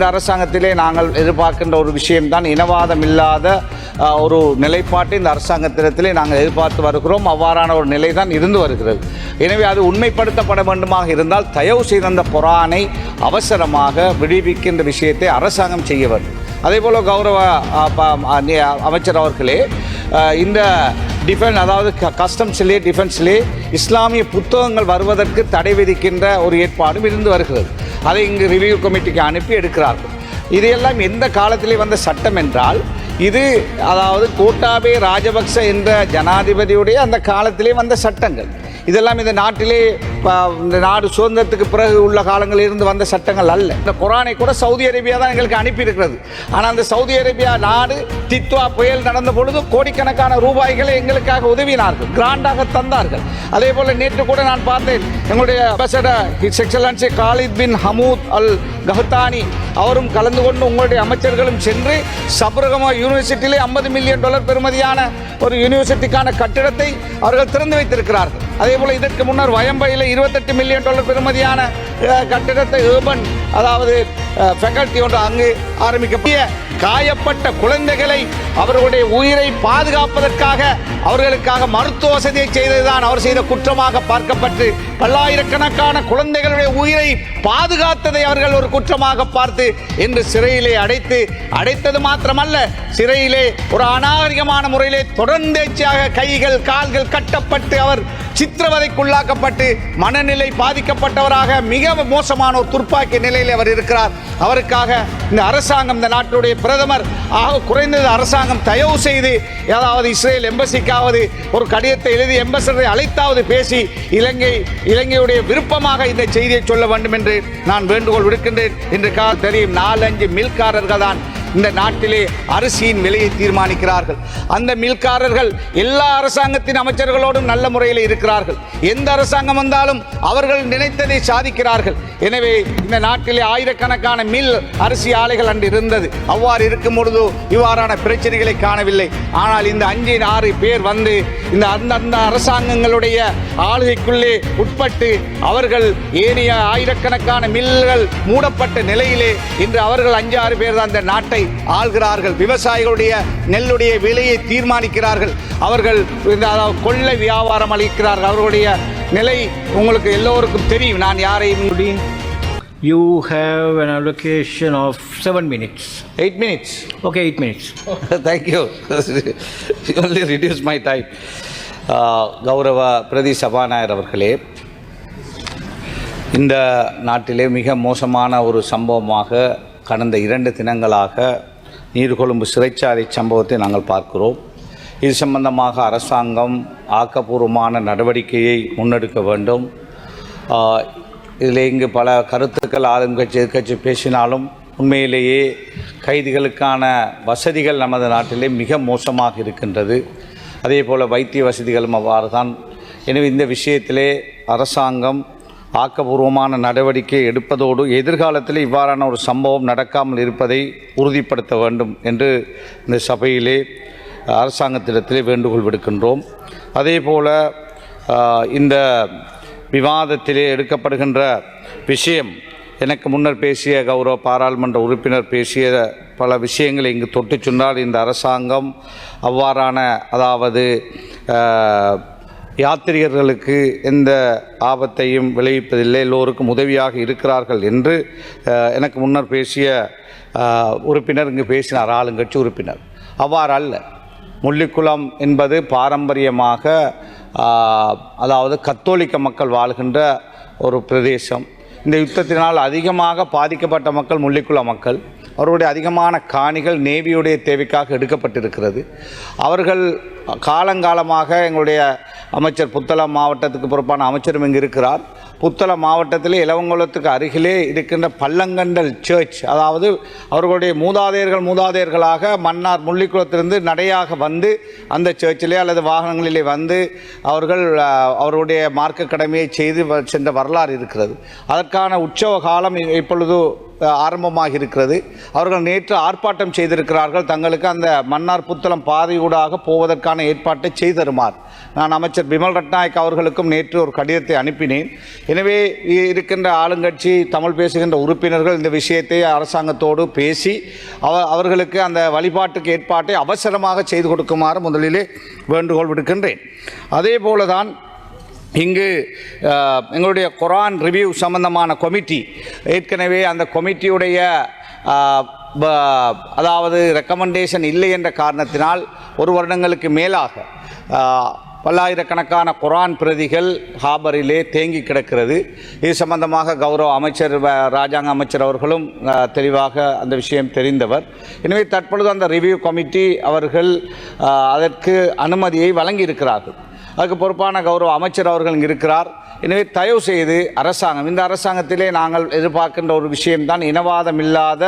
இந்த அரசாங்கத்திலே நாங்கள் எதிர்பார்க்கின்ற ஒரு விஷயம்தான் இனவாதம் இல்லாத ஒரு நிலைப்பாட்டை இந்த அரசாங்கத்திலே நாங்கள் எதிர்பார்த்து வருகிறோம். அவ்வாறான ஒரு நிலை தான் இருந்து வருகிறது. எனவே அது உண்மைப்படுத்தப்பட வேண்டுமாக இருந்தால் தயவு செய்த அந்த குர்ஆனை அவசரமாக விடுவிக்கின்ற விஷயத்தை அரசாங்கம் செய்ய வேண்டும். அதேபோல் கௌரவ அமைச்சர் அவர்களே, இந்த டிஃபென்ஸ் அதாவது கஸ்டம்ஸ்லேயே டிஃபென்ஸ்லேயே இஸ்லாமிய புத்தகங்கள் வருவதற்கு தடை விதிக்கின்ற ஒரு ஏற்பாடும் இருந்து வருகிறது. அதை இங்கு ரிவ்யூ கமிட்டிக்கு அனுப்பி எடுக்கிறார்கள். இதையெல்லாம் எந்த காலத்திலே வந்த சட்டம் என்றால், இது அதாவது கோட்டாபே ராஜபக்ச என்ற ஜனாதிபதியுடைய அந்த காலத்திலே வந்த சட்டங்கள். இதெல்லாம் இந்த நாட்டிலே இந்த நாடு சுதந்திரத்துக்கு பிறகு உள்ள காலங்களில் இருந்து வந்த சட்டங்கள் அல்ல. இந்த குர்ஆனை கூட சவுதி அரேபியா தான் எங்களுக்கு அனுப்பியிருக்கிறது. ஆனால் அந்த சவுதி அரேபியா நாடு தித்வா புயல் நடந்த பொழுது கோடிக்கணக்கான ரூபாய்களை எங்களுக்காக உதவினார்கள், கிராண்டாக தந்தார்கள். அதே போல் நேற்று கூட நான் பார்த்தேன், எங்களுடைய ambassador his excellency Khalid bin Hamood Al Qahtani அவரும் கலந்து கொண்டு உங்களுடைய அமைச்சர்களும் சென்று சப்ரகமா யூனிவர்சிட்டியிலே $50 மில்லியன் பெறுமதியான ஒரு யூனிவர்சிட்டிக்கான கட்டிடத்தை அவர்கள் திறந்து வைத்திருக்கிறார்கள். அதே போல் இதற்கு முன்னர் வயம்பையில் $28 மில்லியன் பெறுமதியான கட்டிடத்தை ஏர்பன் அதாவது ஃபேக்கல்டி ஒன்று அங்கு ஆரம்பிக்கப்பட்ட காயப்பட்ட குழந்தைகளை அவர்களுடைய உயிரை பாதுகாப்பதற்காக அவர்களுக்காக மருத்துவ வசதியை செய்ததுதான் அவர் செய்த குற்றமாக பார்க்கப்பட்டு பல்லாயிரக்கணக்கான குழந்தைகளுடைய உயிரை பாதுகாத்ததை அவர்கள் ஒரு குற்றமாக பார்த்து இன்று சிறையிலே அடைத்தது மாத்திரமல்ல, சிறையிலே ஒரு அநாகரிகமான முறையிலே தொடர்ந்தேர்ச்சியாக கைகள் கால்கள் கட்டப்பட்டு அவர் சித்திரவதைக்குள்ளாக்கப்பட்டு மனநிலை பாதிக்கப்பட்டவராக மிக மோசமான ஒரு துர்ப்பாக்கிய நிலையில் அவர் இருக்கிறார். அவருக்காக இந்த அரசாங்கம், இந்த நாட்டுடைய பிரதமர் குறைந்தது அரசாங்கம் தயவு செய்து ஏதாவது இஸ்ரேல் எம்பசிக்காவது ஒரு கடிதத்தை எழுதி எம்பசடரை அழைத்தாவது பேசி இலங்கையுடைய விருப்பமாக இந்த செய்தியை சொல்ல வேண்டும் என்று நான் வேண்டுகோள் விடுக்கின்றேன். இன்று கால தெரியும் 4-5 மில்காரர்கள் தான் இந்த நாட்டிலே அரிசியின் விலையை தீர்மானிக்கிறார்கள். அந்த மில்காரர்கள் எல்லா அரசாங்கத்தின் அமைச்சர்களோடும் நல்ல முறையில் இருக்கிறார்கள். எந்த அரசாங்கம் வந்தாலும் அவர்கள் நினைத்ததை சாதிக்கிறார்கள். எனவே இந்த நாட்டிலே ஆயிரக்கணக்கான மில் அரிசி ஆலைகள் அன்று இருந்தது. அவ்வாறு இருக்கும் பொழுது இவ்வாறான பிரச்சனைகளை காணவில்லை. ஆனால் இந்த 5-6 பேர் வந்து இந்த அந்தந்த அரசாங்கங்களுடைய ஆளுகைக்குள்ளே உட்பட்டு அவர்கள் ஏனைய ஆயிரக்கணக்கான மில்கள் மூடப்பட்ட நிலையிலே இன்று அவர்கள் 5-6 பேர் தான் இந்த நாட்டை ஆள்கிறார்கள். விவசாயிகளுடைய நெல்லுடைய விலையை தீர்மானிக்கிறார்கள். அவர்கள் கொள்ளை வியாபாரம் அளிக்கிறார்கள். அவர்களுடைய நிலை உங்களுக்கு எல்லோருக்கும் தெரியும். நான் யாரையும் You have an allocation of 7 minutes. 8 minutes. Okay, 8 minutes. Thank you. You only reduced my time. கௌரவ பிரதி சபாநாயகர் அவர்களே, இந்த நாட்டிலே மிக மோசமான ஒரு சம்பவமாக கடந்த 2 தினங்களாக நீர்கொழும்பு சிறைச்சாலை சம்பவத்தை நாங்கள் பார்க்கிறோம். இது சம்பந்தமாக அரசாங்கம் ஆக்கப்பூர்வமான நடவடிக்கையை முன்னெடுக்க வேண்டும். இதில் இங்கு பல கருத்துக்கள் ஆளுங்கட்சி எதிர்கட்சி பேசினாலும் உண்மையிலேயே கைதிகளுக்கான வசதிகள் நமது நாட்டிலே மிக மோசமாக இருக்கின்றது. அதே போல் வைத்திய வசதிகளும் அவ்வாறு தான். எனவே இந்த விஷயத்திலே அரசாங்கம் ஆக்கப்பூர்வமான நடவடிக்கை எடுப்பதோடு எதிர்காலத்தில் இவ்வாறான ஒரு சம்பவம் நடக்காமல் இருப்பதை உறுதிப்படுத்த வேண்டும் என்று இந்த சபையிலே அரசாங்கத்திடத்திலே வேண்டுகோள் விடுக்கின்றோம். அதே போல் இந்த விவாதத்திலே எடுக்கப்படுகின்ற விஷயம், எனக்கு முன்னர் பேசிய கௌரவ பாராளுமன்ற உறுப்பினர் பேசிய பல விஷயங்களை இங்கு தொட்டு சொன்னால், இந்த அரசாங்கம் அவ்வாறான அதாவது யாத்திரிகர்களுக்கு எந்த ஆபத்தையும் விளைவிப்பதில்லை, எல்லோருக்கும் உதவியாக இருக்கிறார்கள் என்று எனக்கு முன்னர் பேசிய உறுப்பினர் இங்கு பேசினார், ஆளுங்கட்சி உறுப்பினர். அவ்வாறு அல்ல. முள்ளிக்குளம் என்பது பாரம்பரியமாக அதாவது கத்தோலிக்க மக்கள் வாழ்கின்ற ஒரு பிரதேசம். இந்த யுத்தத்தினால் அதிகமாக பாதிக்கப்பட்ட மக்கள் முள்ளிக்குள மக்கள். அவருடைய அதிகமான காணிகள் நேவியுடைய தேவைக்காக எடுக்கப்பட்டிருக்கிறது. அவர்கள் காலங்காலமாக எங்களுடைய அமைச்சர் புத்தளம் மாவட்டத்துக்கு பொறுப்பான அமைச்சரும் இங்கு இருக்கிறார். புத்தளம் மாவட்டத்தில் இலவங்குளத்துக்கு அருகிலே இருக்கின்ற பள்ளங்கண்டல் சர்ச், அதாவது அவர்களுடைய மூதாதையர்களாக மன்னார் முள்ளிக்குளத்திலிருந்து நடையாக வந்து அந்த சர்ச்சிலே அல்லது வாகனங்களிலே வந்து அவர்கள் அவருடைய மார்க்க கடமையை செய்து சென்ற வரலாறு இருக்கிறது. அதற்கான உற்சவ காலம் இப்பொழுது ஆரம்பமாக இருக்கிறது. அவர்கள் நேற்று ஆர்ப்பாட்டம் செய்திருக்கிறார்கள். தங்களுக்கு அந்த மன்னார் புத்தளம் பாதையூடாக போவதற்கான ஏற்பாட்டை செய்தருமாறு நான் அமைச்சர் பிமல் ரட்நாயக் அவர்களுக்கும் நேற்று ஒரு கடிதத்தை அனுப்பினேன். எனவே இருக்கின்ற ஆளுங்கட்சி தமிழ் பேசுகின்ற உறுப்பினர்கள் இந்த விஷயத்தை அரசாங்கத்தோடு பேசி அவர்களுக்கு அந்த வழிபாட்டுக்கு ஏற்பாட்டை அவசரமாக செய்து கொடுக்குமாறு முதலிலே வேண்டுகோள் விடுக்கின்றேன். அதே போலதான் இங்கு எங்களுடைய குர்ஆன் ரிவ்யூ சம்பந்தமான கமிட்டி ஏற்கனவே அந்த கமிட்டியுடைய அதாவது ரெக்கமெண்டேஷன் இல்லை என்ற காரணத்தினால் 1 வருடங்களுக்கு மேலாக பல்லாயிரக்கணக்கான குர்ஆன் பிரதிகள் ஹாபரிலே தேங்கி கிடக்கிறது. இது சம்பந்தமாக கௌரவ அமைச்சர் ராஜாங்க அமைச்சர் அவர்களும் தெளிவாக அந்த விஷயம் தெரிந்தவர். எனவே தற்பொழுது அந்த ரிவ்யூ கமிட்டி அவர்கள் அதற்கு அனுமதியை வழங்கியிருக்கிறார்கள். அதுக்கு பொறுப்பான கௌரவ அமைச்சர் அவர்கள் இங்கு இருக்கிறார். எனவே தயவு செய்து இந்த அரசாங்கத்திலே நாங்கள் எதிர்பார்க்கின்ற ஒரு விஷயம்தான் இனவாதம் இல்லாத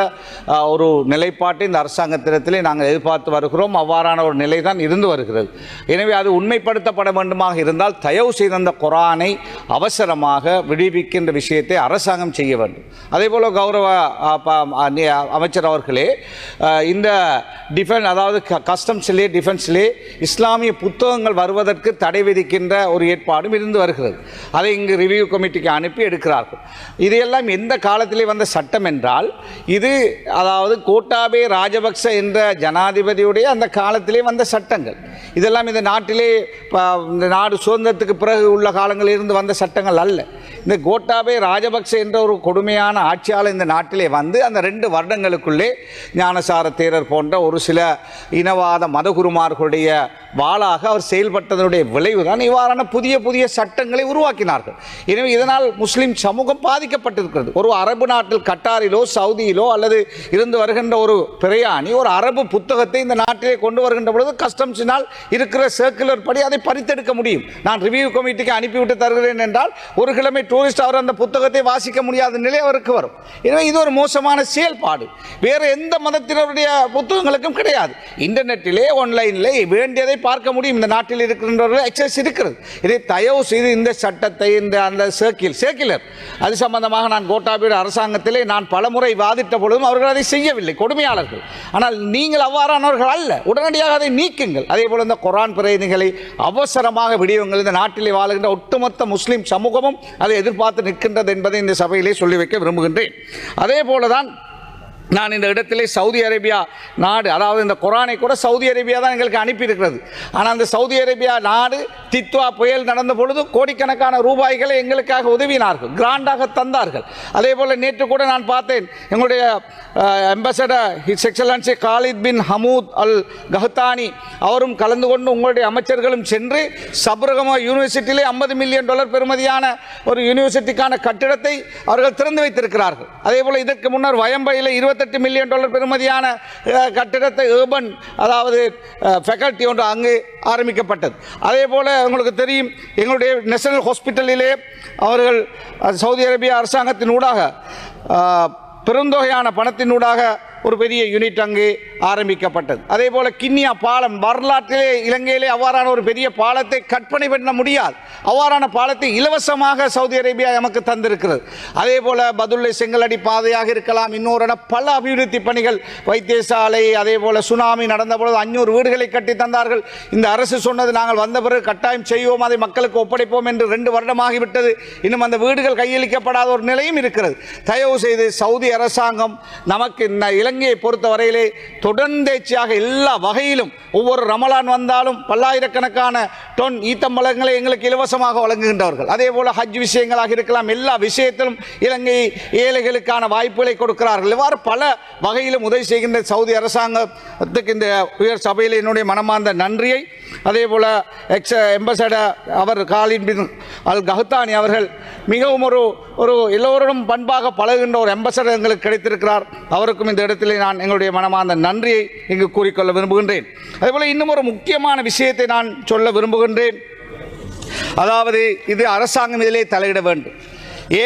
ஒரு நிலைப்பாட்டை இந்த அரசாங்கத்திலே நாங்கள் எதிர்பார்த்து வருகிறோம். அவ்வாறான ஒரு நிலை தான் இருந்து வருகிறது. எனவே அது உண்மைப்படுத்தப்பட வேண்டுமாக இருந்தால் தயவு செய்து அந்த குர்ஆனை அவசரமாக விடுவிக்கின்ற விஷயத்தை அரசாங்கம் செய்ய வேண்டும். அதேபோல் கௌரவ அமைச்சர் அவர்களே, இந்த அதாவது கஸ்டம்ஸிலே டிஃபென்ஸிலே இஸ்லாமிய புத்தகங்கள் வருவதற்கு தடை விதிக்கின்ற ஒரு ஏற்பாடும் இருந்து வருகிறது. அதை இங்கு ரிவ்யூ கமிட்டிக்கு அனுப்பி எடுக்கிறார்கள். இதையெல்லாம் எந்த காலத்திலே வந்த சட்டம் என்றால் இது அதாவது கோட்டாபே ராஜபக்ச என்ற ஜனாதிபதியுடைய அந்த காலத்திலே வந்த சட்டங்கள். இதெல்லாம் இந்த நாட்டிலே இந்த நாடு சுதந்திரத்துக்கு பிறகு உள்ள காலங்களில் இருந்து வந்த சட்டங்கள் அல்ல. இந்த கோட்டாபே ராஜபக்ச என்ற ஒரு கொடுமையான ஆட்சியாளர் இந்த நாட்டிலே வந்து அந்த 2 வருடங்களுக்குள்ளே ஞானசார தேரர் போன்ற ஒரு சில இனவாத மதகுருமார்களுடைய வாளாக அவர் செயல்பட்டதனுடைய விளைவுதான் இவ்வாறான புதிய புதிய சட்டங்களை உருவாக்கினார்கள். எனவே இதனால் முஸ்லிம் சமூகம் பாதிக்கப்பட்டிருக்கிறது. ஒரு அரபு நாட்டில் கட்டாரிலோ சவுதியிலோ அல்லது இருந்து வருகின்ற ஒரு பிரயாணி ஒரு அரபு புத்தகத்தை இந்த நாட்டிலே கொண்டு வருகின்ற பொழுது கஸ்டம்ஸினால் இருக்கிற சர்க்குலர் படி அதை பறித்தெடுக்க முடியும். நான் ரிவ்யூ கமிட்டிக்கு அனுப்பிவிட்டு தருகிறேன் என்றால் ஒரு கிழமை டூரிஸ்ட் அவர் அந்த புத்தகத்தை வாசிக்க முடியாத நிலை அவருக்கு வரும். எனவே இது ஒரு மோசமான செயல்பாடு. வேறு எந்த மதத்தினருடைய புத்தகங்களுக்கும் கிடையாது. இன்டர்நெட்டிலே ஆன்லைனிலே வேண்டியதை பார்க்க முடியும். இந்த நாட்டில் இருக்கின்றவர்கள் எக்ஸஸ் இருக்கிறது. இதை தயவு செய்து இந்த சட்டத்தை அந்த சர்க்குலர் அது சம்பந்தமாக நான் கோட்டாபே அரசாங்கத்திலே நான் பலமுறை வாதிட்ட பொழுதும் அவர்கள் அதை செய்யவில்லை, கொடுமையாளர்கள். ஆனால் நீங்கள் அவ்வாறானவர்கள் அல்ல, உடனடியாக அதை நீக்குங்கள். அதே போல இந்த குர்ஆன் பிரதிகளை அவசரமாக விடுவியுங்கள். இந்த நாட்டிலே வாழ்கின்ற ஒட்டுமொத்த முஸ்லிம் சமூகமும் அதை எதிர்பார்த்து நிற்கின்றது என்பதை இந்த சபையிலே சொல்லி வைக்க விரும்புகின்றேன். அதே போலதான் நான் இந்த இடத்திலே சவுதி அரேபியா நாடு, அதாவது இந்த குர்ஆனை கூட சவுதி அரேபியா தான் எங்களுக்கு அனுப்பியிருக்கிறது. ஆனால் அந்த சவுதி அரேபியா நாடு தித்வா புயல் நடந்த பொழுது கோடிக்கணக்கான ரூபாய்களை எங்களுக்காக உதவினார்கள், கிராண்டாக தந்தார்கள். அதே போல் நேற்று கூட நான் பார்த்தேன், எங்களுடைய ambassador his excellency Khalid bin Hamood Al Qahtani அவரும் கலந்து கொண்டு உங்களுடைய அமைச்சர்களும் சென்று சப்ரகமா யூனிவர்சிட்டியிலே $50 மில்லியன் பெறுமதியான ஒரு யூனிவர்சிட்டிக்கான கட்டிடத்தை அவர்கள் திறந்து வைத்திருக்கிறார்கள். அதே போல் இதற்கு முன்னர் வயம்பையில் $28 மில்லியன் பெறுமதியான கட்டிடத்தை ஏர்பன் அதாவது ஃபேக்கல்ட்டி ஒன்று அங்கு ஆரம்பிக்கப்பட்டது. அதே போல் உங்களுக்கு தெரியும், எங்களுடைய நேஷனல் ஹாஸ்பிட்டலிலே அவர்கள் சவுதி அரேபியா அரசாங்கத்தின் ஊடாக பெருந்தொகையான பணத்தினூடாக ஒரு பெரிய யூனிட் அங்கு ஆரம்பிக்கப்பட்டது. அதே போல் கிண்ணியா பாலம், வரலாற்றிலே இலங்கையிலே அவ்வாறான ஒரு பெரிய பாலத்தை கற்பனை பண்ண முடியாது. அவ்வாறான பாலத்தை இலவசமாக சவுதி அரேபியா நமக்கு தந்திருக்கிறது. அதே போல் பதுல்லை செங்கலடி பாதையாக இருக்கலாம், இன்னொரு பல அபிவிருத்தி பணிகள், வைத்தியசாலை, அதே போல் சுனாமி நடந்த பொழுது 500 வீடுகளை கட்டி தந்தார்கள். இந்த அரசு சொன்னது நாங்கள் வந்த பிறகு கட்டாயம் செய்வோம், அதை மக்களுக்கு ஒப்படைப்போம் என்று 2 வருடமாகிவிட்டது. இன்னும் அந்த வீடுகள் கையளிக்கப்படாத ஒரு நிலையும் இருக்கிறது. தயவு செய்து சவுதி அரசாங்கம் நமக்கு இந்த இலங்கையை பொறுத்தவரையிலே தொடர்ந்தேச்சியாக எல்லா வகையிலும் ஒவ்வொரு ரமலான் வந்தாலும் பல்லாயிரக்கணக்கான டொன் ஈத்தம்பழங்களை எங்களுக்கு இலவசமாக வழங்குகின்றவர்கள். அதே போல ஹஜ் விஷயங்களாக இருக்கலாம், எல்லா விஷயத்திலும் இலங்கை ஏழைகளுக்கான வாய்ப்புகளை கொடுக்கிறார்கள். இவ்வாறு பல வகையிலும் உதவி செய்கின்ற சவுதி அரசாங்கத்துக்கு இந்த உயர் சபையில் என்னுடைய மனமார்ந்த நன்றியை, அதே போல எம்பசடர் அவர் காலித் பின் அல் கஹ்தானி அவர்கள் மிகவும் ஒரு எல்லோரும் பண்பாக பழகுகின்ற ஒரு எம்பசடர் எங்களுக்கு கிடைத்திருக்கிறார். அவருக்கும் இந்த இடத்திலே நான் எங்களுடைய மனமார்ந்த நன்றியை இங்கு கூறிக்கொள்ள விரும்புகின்றேன். அதேபோல் இன்னும் ஒரு முக்கியமான விஷயத்தை நான் சொல்ல விரும்புகின்றேன். அதாவது இது அரசாங்கம் இதிலே தலையிட வேண்டும்.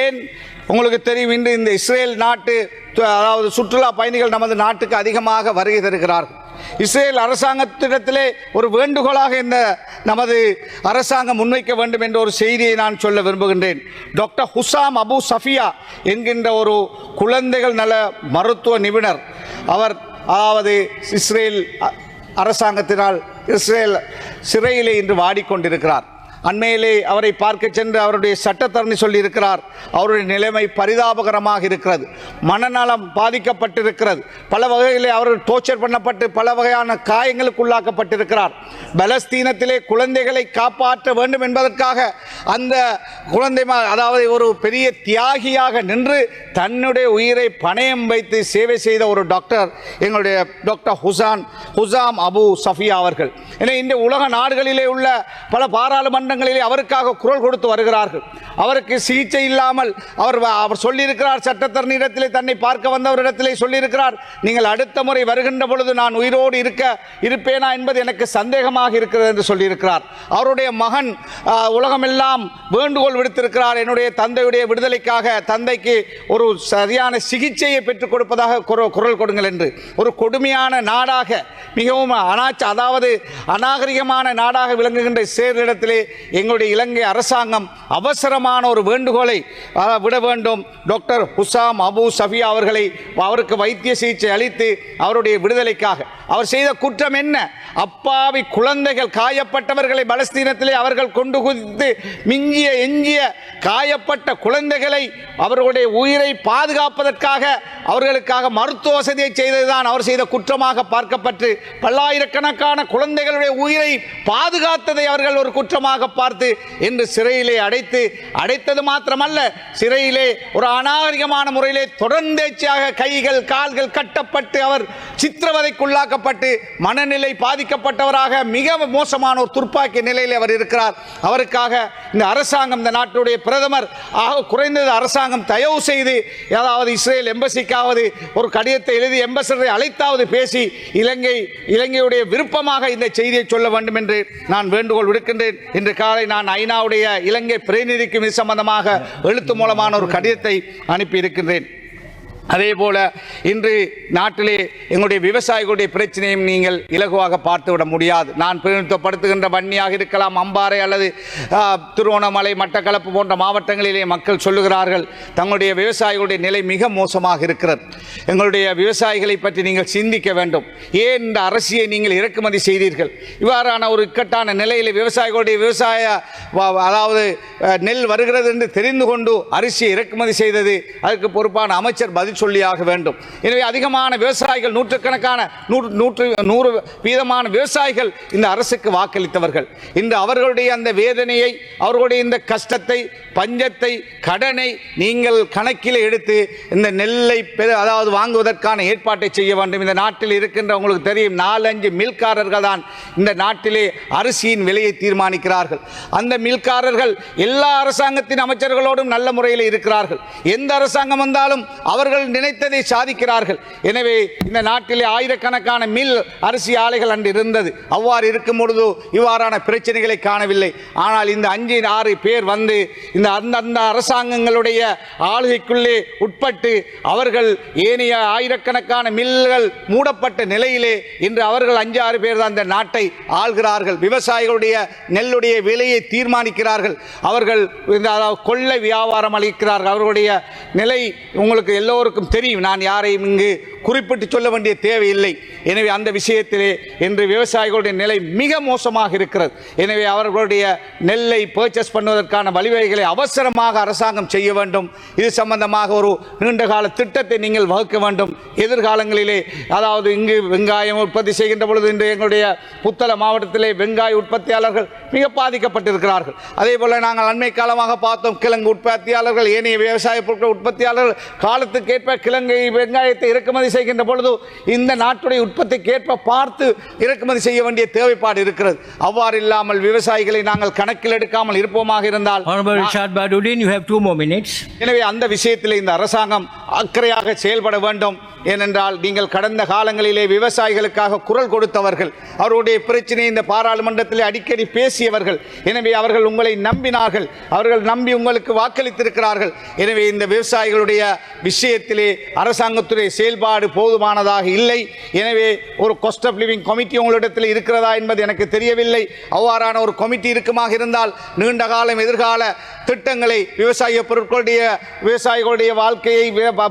ஏன் உங்களுக்கு தெரியும், இந்த இஸ்ரேல் நாட்டு அதாவது சுற்றுலா பயணிகள் நமது நாட்டுக்கு அதிகமாக வருகை தருகிறார்கள். இஸ்ரேல் அரசாங்கத்திடத்திலே ஒரு வேண்டுகோளாக இந்த நமது அரசாங்கம் முன்வைக்க வேண்டும் என்ற ஒரு செய்தியை நான் சொல்ல விரும்புகின்றேன். டாக்டர் ஹுசாம் அபு சஃபியா என்கின்ற ஒரு குழந்தைகள் நல மருத்துவ நிபுணர், அவர் அதாவது இஸ்ரேல் அரசாங்கத்தினால் இஸ்ரேல் சிறையிலே இன்று வாடிக்கொண்டிருக்கிறார். அண்மையிலே அவரை பார்க்க சென்று அவருடைய சட்டத்தரணி சொல்லியிருக்கிறார், அவருடைய நிலைமை பரிதாபகரமாக இருக்கிறது, மனநலம் பாதிக்கப்பட்டிருக்கிறது, பல வகையிலே அவர் டோர்ச்சர் பண்ணப்பட்டு பல வகையான காயங்களுக்கு உள்ளாக்கப்பட்டிருக்கிறார். பலஸ்தீனத்திலே குழந்தைகளை காப்பாற்ற வேண்டும் என்பதற்காக அந்த குழந்தை அதாவது ஒரு பெரிய தியாகியாக நின்று தன்னுடைய உயிரை பணயம் வைத்து சேவை செய்த ஒரு டாக்டர் எங்களுடைய டாக்டர் ஹுசாம் அபு சஃபியா அவர்கள். எனவே இந்த உலக நாடுகளிலே உள்ள பல பாராளுமன்ற அவருக்காக குரல் கொடுத்து வருகிறார்கள். அவருக்கு சிகிச்சை இல்லாமல் அவர் சொல்லியிருக்கிறார், சட்டத்தரணியிடத்திலே தன்னை பார்க்க வந்தவரிடத்திலே சொல்லியிருக்கிறார், நீங்கள் அடுத்த முறை வருகின்ற பொழுது நான் உயிரோடு இருப்பேனா என்பது எனக்கு சந்தேகமாக இருக்கிறது என்று சொல்லியிருக்கிறார். அவருடைய மகன் உலகமெல்லாம் வேண்டுகோள் விடுத்திருக்கிறார், என்னுடைய தந்தையுடைய விடுதலைக்காக தந்தைக்கு ஒரு சரியான சிகிச்சையை பெற்றுக் கொடுப்பதாக குரல் கொடுங்கள் என்று. ஒரு கொடுமையான நாடாக, மிகவும் அதாவது அநாகரிகமான நாடாக விளங்குகின்ற இஸ்ரேலிடத்திலே எங்களுடைய இலங்கை அரசாங்கம் அவசரமான ஒரு வேண்டுகோளை விட வேண்டும். டாக்டர் ஹுசாம் அபு சஃபியா அவருக்கு வைத்திய சிகிச்சை அளித்து அவருடைய விடுதலைக்காக. அவர் செய்த குற்றம் என்ன? அப்பாவி குழந்தைகள், காயப்பட்டவர்களை பலஸ்தீனத்திலே அவர்கள் கொண்டு குதித்து எஞ்சிய காயப்பட்ட குழந்தைகளை அவர்களுடைய உயிரை பாதுகாப்பதற்காக அவர்களுக்காக மருத்துவ வசதியை செய்ததுதான் அவர் செய்த குற்றமாக பார்க்கப்பட்டு பல்லாயிரக்கணக்கான குழந்தைகளுடைய உயிரை பாதுகாத்ததை அவர்கள் ஒரு குற்றமாக பார்த்து என்று சிறையிலே அடைத்தது மாத்திரமல்ல, சிறையிலே ஒரு அநாகரிகமான முறையிலே தொடர்ந்தேச்சியாக கைகள் கால்கள் கட்டப்பட்டு அவர் சித்திரவதைக்குள்ளாக்கப்பட்டு மனநிலை பாதிக்கப்பட்டவராக மிக மோசமான ஒரு துர்ப்பாக்கிய நிலையில் அவர் இருக்கிறார். அவருக்காக இந்த அரசாங்கம், இந்த நாட்டுடைய பிரதமர் குறைந்தது அரசாங்கம் தயவு செய்து ஏதாவது இஸ்ரேல் எம்பசிக்காவது ஒரு கடிதத்தை எழுதி எம்பசடரை அழைத்தாவது பேசி இலங்கையுடைய விருப்பமாக இந்த செய்தியை சொல்ல வேண்டும் என்று நான் வேண்டுகோள் விடுக்கின்றேன். இன்று காலை நான் ஐநாவுடைய இலங்கை பிரதிநிதிக்கு இது சம்பந்தமாக எழுத்து மூலமான ஒரு கடிதத்தை அனுப்பியிருக்கின்றேன். அதே போல இன்று நாட்டிலே எங்களுடைய விவசாயிகளுடைய பிரச்சனையும் நீங்கள் இலகுவாக பார்த்துவிட முடியாது. நான் பிரதிநிதித்துவப்படுத்துகின்ற வன்னியாக இருக்கலாம், அம்பாறை அல்லது திருவோணமலை, மட்டக்களப்பு போன்ற மாவட்டங்களிலே மக்கள் சொல்லுகிறார்கள், தங்களுடைய விவசாயிகளுடைய நிலை மிக மோசமாக இருக்கிறது. எங்களுடைய விவசாயிகளை பற்றி நீங்கள் சிந்திக்க வேண்டும். ஏன் இந்த அரசியை நீங்கள் இறக்குமதி செய்தீர்கள்? இவ்வாறான ஒரு இக்கட்டான நிலையில் விவசாயிகளுடைய அதாவது நெல் வருகிறது என்று தெரிந்து கொண்டு அரிசியை இறக்குமதி செய்தது அதற்கு பொறுப்பான அமைச்சர் பதில் சொல்லியாக வேண்டும். எனவே அதிகமான விவசாயிகள், நூற்றுக்கணக்கான 100% விவசாயிகள் இந்த அரசுக்கு வாக்களித்தவர்கள். இன்று அவர்களுடைய அந்த வேதனையை, அவர்களுடைய இந்த கஷ்டத்தை, பஞ்சத்தை, கடனை நீங்கள் கணக்கில் எடுத்து இந்த நெல்லை அதாவது வாங்குவதற்கான ஏற்பாட்டை செய்ய வேண்டும். இந்த நாட்டில் இருக்கின்ற உங்களுக்கு தெரியும் 4-5 மில்காரர்கள் தான் இந்த நாட்டிலே அரிசியின் விலையை தீர்மானிக்கிறார்கள். அந்த மில்காரர்கள் எல்லா அரசாங்கத்தின் அமைச்சர்களோடும் நல்ல முறையில் இருக்கிறார்கள். எந்த அரசாங்கம் வந்தாலும் அவர்கள் நினைத்ததை சாதிக்கிறார்கள். எனவே இந்த நாட்டிலே ஆயிரக்கணக்கான மில் அரிசி ஆலைகள் அன்று இருந்தது. அவ்வாறு இருக்கும் பொழுது இவ்வாறான பிரச்சனைகளை காணவில்லை. ஆனால் இந்த 5-6 பேர் வந்து இந்த அந்தந்த அரசாங்கங்களுடைய ஆளுகைக்குள்ளே உட்பட்டு அவர்கள் ஏனைய ஆயிரக்கணக்கான மில்கள் மூடப்பட்ட நிலையிலே இன்று அவர்கள் 5-6 பேர் தான் இந்த நாட்டை ஆள்கிறார்கள். விவசாயிகளுடைய நெல்லுடைய விலையை தீர்மானிக்கிறார்கள். அவர்கள் கொள்ளை வியாபாரம் அளிக்கிறார்கள். அவர்களுடைய நிலை உங்களுக்கு எல்லோருக்கும் தெரியும். நான் யாரையும் இங்கு குறிப்பிட்டு சொல்ல வேண்டிய தேவையில்லை. எனவே அந்த விஷயத்திலே இன்று விவசாயிகளுடைய நிலை மிக மோசமாக இருக்கிறது. எனவே அவர்களுடைய நெல்லை பர்ச்சேஸ் பண்ணுவதற்கான வழிவகைகளை அவசரமாக அரசாங்கம் செய்ய வேண்டும். இது சம்பந்தமாக ஒரு நீண்டகால திட்டத்தை நீங்கள் வகுக்க வேண்டும். எதிர்காலங்களிலே அதாவது இங்கு வெங்காயம் உற்பத்தி செய்கின்ற பொழுது இன்று எங்களுடைய புத்தள மாவட்டத்திலே வெங்காய உற்பத்தியாளர்கள் மிக பாதிக்கப்பட்டிருக்கிறார்கள். அதே போல நாங்கள் அண்மை காலமாக பார்த்தோம், கிழங்கு உற்பத்தியாளர்கள், ஏனைய விவசாய பொருட்கள் உற்பத்தியாளர்கள் காலத்துக்கேற்ப கிழங்கை வெங்காயத்தை இறக்குமதி செய்கின்ற பொழுது இந்த நாட்டுடைய உற்பத்திக்கு ஏற்ப பார்த்து இறக்குமதி செய்ய வேண்டிய தேவைப்பாடு இருக்கிறது. அவ்வாறு இல்லாமல் விவசாயிகளை நாங்கள் கணக்கில் எடுக்காமல் இருப்போமாக இருந்தால். எனவே அந்த விஷயத்தில் இந்த அரசாங்கம் அக்கறையாக செயல்பட வேண்டும். ஏனென்றால் நீங்கள் கடந்த காலங்களிலே விவசாயிகளுக்காக குரல் கொடுத்தவர்கள், அவருடைய பிரச்சனை இந்த பாராளுமன்றத்தில் அடிக்கடி பேசியவர்கள். எனவே அவர்கள் உங்களை நம்பினார்கள், அவர்கள் நம்பி உங்களுக்கு வாக்களித்திருக்கிறார்கள். எனவே இந்த விவசாயிகளுடைய விஷயத்திலே அரசாங்கத்துடைய செயல்பாடு போதுமானதாக இல்லை. எனவே எனவே ஒரு காஸ்ட் ஆஃப் லிவிங் கமிட்டி உங்களிடத்தில் இருக்கிறதா என்பது எனக்கு தெரியவில்லை. அவ்வாறான ஒரு கமிட்டி இருக்குமாக இருந்தால் நீண்ட காலம் எதிர்கால திட்டங்களை விவசாயிகளுடைய வாழ்க்கையை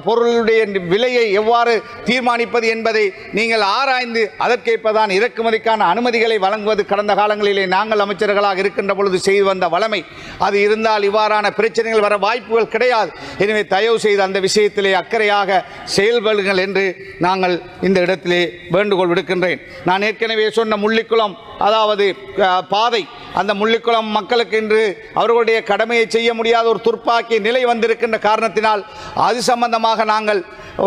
பொருளுடைய விலையை எவ்வாறு தீர்மானிப்பது என்பதை நீங்கள் ஆராய்ந்து அதற்கேற்பதான் இறக்குமதிக்கான அனுமதிகளை வழங்குவது கடந்த காலங்களிலே நாங்கள் அமைச்சர்களாக இருக்கின்ற பொழுது செய்து வந்த வளமை. அது இருந்தால் இவ்வாறான பிரச்சனைகள் வர வாய்ப்புகள் கிடையாது. எனவே தயவு செய்து அந்த விஷயத்திலே அக்கறையாக செயல்படுங்கள் என்று நாங்கள் இந்த இடத்திலே வேண்டுகோள் விடுக்கின்றேன். நான் ஏற்கனவே சொன்ன முள்ளிக்குளம், அதாவது பாதை, அந்த முள்ளிக்குளம் மக்களுக்கு இன்று அவர்களுடைய கடமையை செய்ய முடியாத ஒரு துர்ப்பாக்கிய நிலை வந்திருக்கின்ற காரணத்தினால் அது சம்பந்தமாக நாங்கள்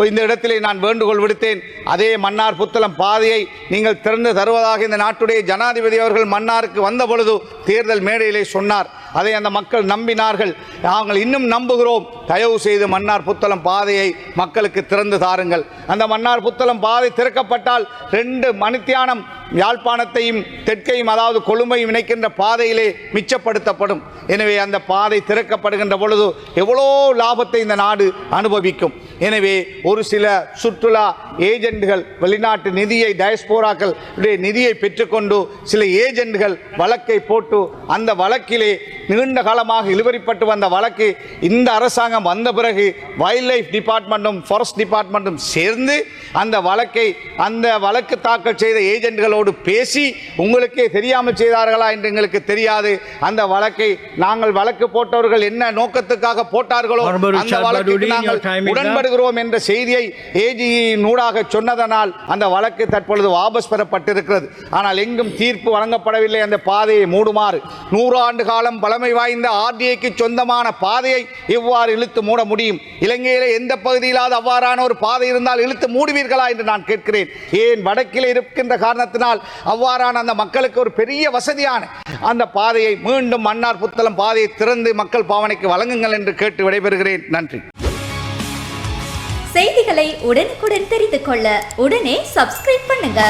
இந்த இடத்திலே நான் வேண்டுகோள் விடுத்தேன். அதே மன்னார் புத்தளம் பாதையை நீங்கள் திறந்து தருவதாக இந்த நாட்டுடைய ஜனாதிபதி அவர்கள் மன்னாருக்கு வந்த பொழுது தேர்தல் மேடையிலே சொன்னார். அதை அந்த மக்கள் நம்பினார்கள். நாங்கள் இன்னும் நம்புகிறோம். தயவு செய்து மன்னார் புத்தளம் பாதையை மக்களுக்கு திறந்து தாருங்கள். அந்த மன்னார் புத்தளம் பாதை திறக்கப்பட்டால் 2 மணித்தியானம் யாழ்ப்பாணத்தையும் தெற்கையும், அதாவது கொழும்பையும் இணைக்கின்ற பாதையிலே மிச்சப்படுத்தப்படும். எனவே அந்த பாதை திறக்கப்படுகின்ற பொழுது எவ்வளோ லாபத்தை இந்த நாடு அனுபவிக்கும். எனவே ஒரு சில சுற்றுலா ஏஜென்ட்கள் வெளிநாட்டு நிதியை, டயஸ்போராக்கள் நிதியை பெற்றுக்கொண்டு சில ஏஜென்ட்கள் வழக்கை போட்டு அந்த வழக்கிலே நீண்ட காலமாக இழுவரிப்பட்டு வந்த வழக்கு இந்த அரசாங்கம் வந்த பிறகு வைல்ட் லைஃப் டிபார்ட்மெண்ட்டும் ஃபாரஸ்ட் டிபார்ட்மெண்ட்டும் சேர்ந்து அந்த வழக்கு தாக்கல் செய்த ஏஜென்ட்களோடு பேசி உங்களுக்கே தெரியாமல் செய்தார்களா என்று எங்களுக்கு தெரியாது. அந்த வழக்கை நாங்கள் வழக்கு போட்டவர்கள் என்ன நோக்கத்துக்காக போட்டார்களோ அந்த வழக்கு நாங்கள் உடன்படுகிறோம் என்ற செய்தியை ஏஜி நூடாக சொன்னதனால் அந்த வழக்கு தற்பொழுது வாபஸ் பெறப்பட்டிருக்கிறது. ஆனால் எங்கும் தீர்ப்பு வழங்கப்படவில்லை. அந்த பாதையை மூடுமாறு 100 ஆண்டு காலம் பழமை வாய்ந்த ஆர்டிஐக்கு சொந்தமான பாதையை எவ்வாறு இழுத்து மூட முடியும்? இலங்கையிலே எந்த பகுதியிலாவது அவ்வாறான ஒரு பாதை இருந்தால் இழுத்து மூடுவீர்களா என்று நான் கேட்கிறேன். ஏன் வடக்கில் இருக்கின்ற காரணத்தினால் அவ்வாறான அந்த மக்களுக்கு ஒரு பெரிய வசதியான அந்த பாதையை மீண்டும் மன்னார் புத்தளம் பாதையை திறந்து மக்கள் பாவனைக்கு வழங்குங்கள் என்று கேட்டு விடைபெறுகிறேன். நன்றி. செய்திகளை உடனுக்குடன் தெரிந்து கொள்ள உடனே சப்ஸ்கிரைப் பண்ணுங்க.